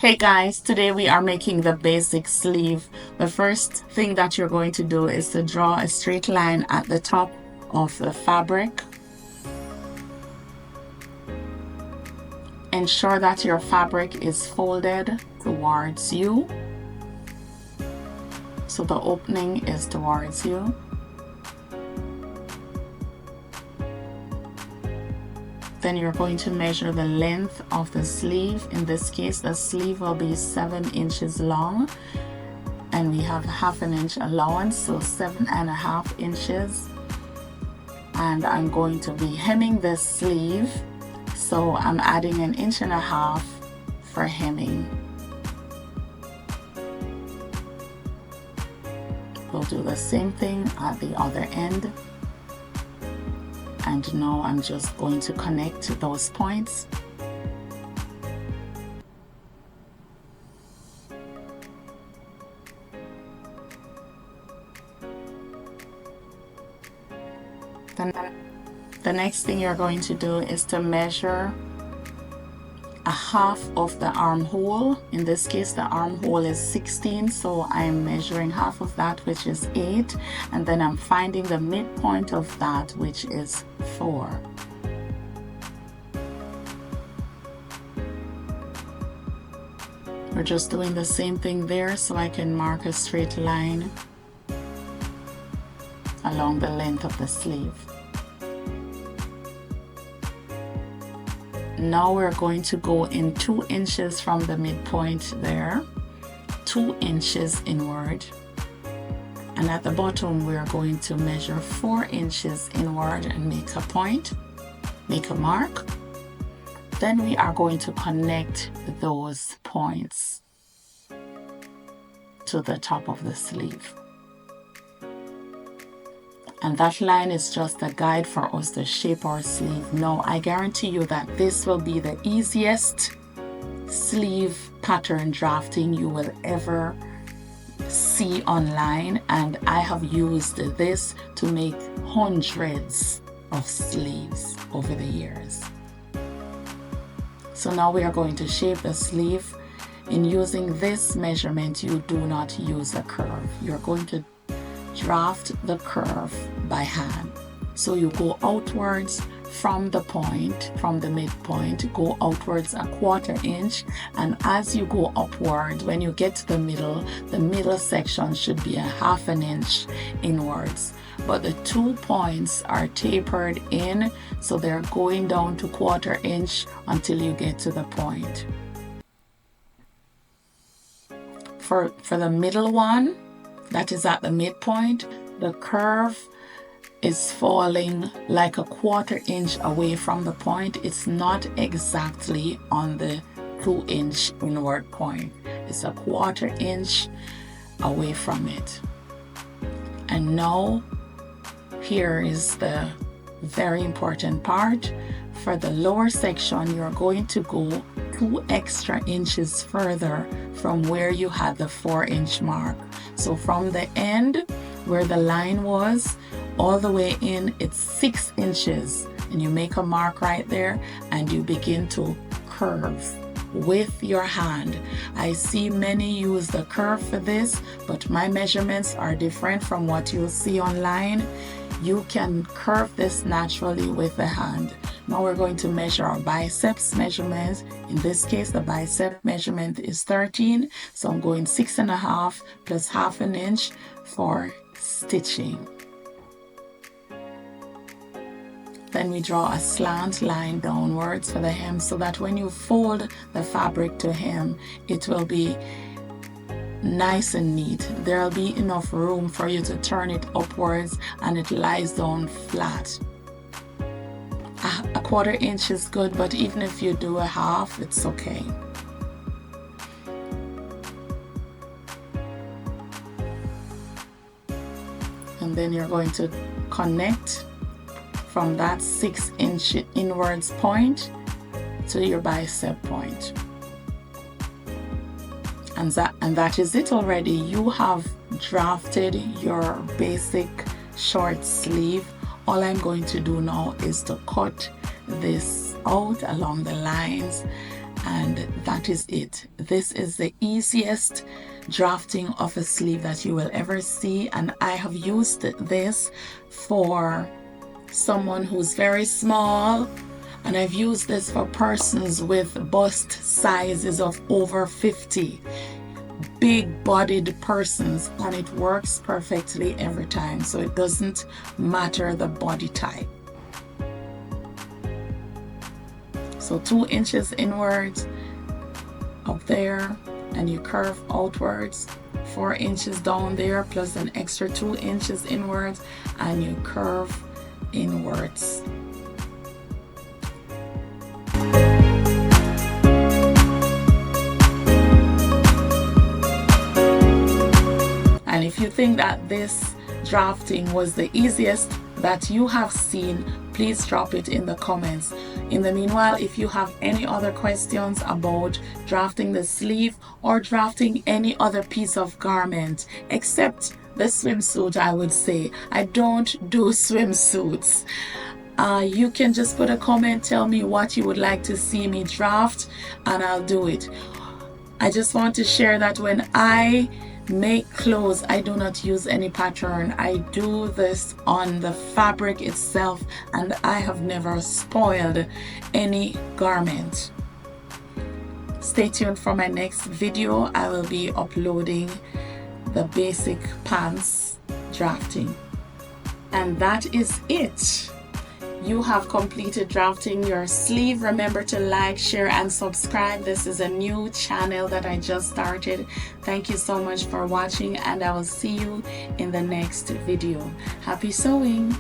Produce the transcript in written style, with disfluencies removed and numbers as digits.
Hey guys, today we are making the basic sleeve. The first thing that you're going to do is to draw a straight line at the top of the fabric. Ensure that your fabric is folded towards you, so the opening is towards you. Then you're going to measure the length of the sleeve. In this case, the sleeve will be 7 inches long, and we have ½ inch allowance, so 7.5 inches. And I'm going to be hemming this sleeve, so I'm adding 1.5 inches for hemming. We'll do the same thing at the other end. And now I'm just going to connect those points. Then the next thing you're going to do is to measure a half of the armhole. In this case, the armhole is 16, so I'm measuring half of that, which is 8, and then I'm finding the midpoint of that, which is 4. We're just doing the same thing there, so I can mark a straight line along the length of the sleeve. Now we're going to go in 2 inches from the midpoint there, 2 inches inward, and at the bottom we're going to measure 4 inches inward and make a point, make a mark. Then we are going to connect those points to the top of the sleeve. And that line is just a guide for us to shape our sleeve. Now, I guarantee you that this will be the easiest sleeve pattern drafting you will ever see online. And I have used this to make hundreds of sleeves over the years. So now we are going to shape the sleeve. In using this measurement, you do not use a curve. You're going to draft the curve by hand. So you go outwards from the point, from the midpoint, go outwards 1/4 inch, and as you go upward, when you get to the middle section should be 1/2 inch inwards. But the 2 points are tapered in, so they're going down to 1/4 inch until you get to the point. For the middle one, that is at the midpoint, the curve is falling like 1/4 inch away from the point. It's not exactly on the 2 inch inward point. It's 1/4 inch away from it. And now, here is the very important part. For the lower section, you're going to go 2 extra inches further from where you had the 4 inch mark. So from the end where the line was all the way in, it's 6 inches, and you make a mark right there and you begin to curve with your hand. I see many use the curve for this, but my measurements are different from what you'll see online. You can curve this naturally with the hand. Now we're going to measure our biceps measurement. In this case, the bicep measurement is 13, so I'm going 6.5 plus 1/2 inch for stitching. Then we draw a slant line downwards for the hem, so that when you fold the fabric to hem, it will be nice and neat. There'll be enough room for you to turn it upwards and it lies down flat. 1/4 inch is good, but even if you do 1/2, it's okay. And then you're going to connect from that 6 inch inwards point to your bicep point. And that is it already. You have drafted your basic short sleeve. All I'm going to do now is to cut this out along the lines and that is it. This is the easiest drafting of a sleeve that you will ever see, and I have used this for someone who's very small, and I've used this for persons with bust sizes of over 50, big bodied persons, and it works perfectly every time, so it doesn't matter the body type. So 2 inches inwards up there, and you curve outwards 4 inches down there plus an extra 2 inches inwards, and you curve inwards. And if you think that this drafting was the easiest that you have seen, please drop it in the comments. In the meanwhile, if you have any other questions about drafting the sleeve or drafting any other piece of garment, except the swimsuit, I would say, I don't do swimsuits. You can just put a comment, tell me what you would like to see me draft, and I'll do it. I just want to share that when I make clothes, I do not use any pattern. I do this on the fabric itself, and I have never spoiled any garment. Stay tuned for my next video. I will be uploading the basic pants drafting. And that is it. You have completed drafting your sleeve. Remember to like, share, and subscribe. This is a new channel that I just started. Thank you so much for watching, and I will see you in the next video. Happy sewing!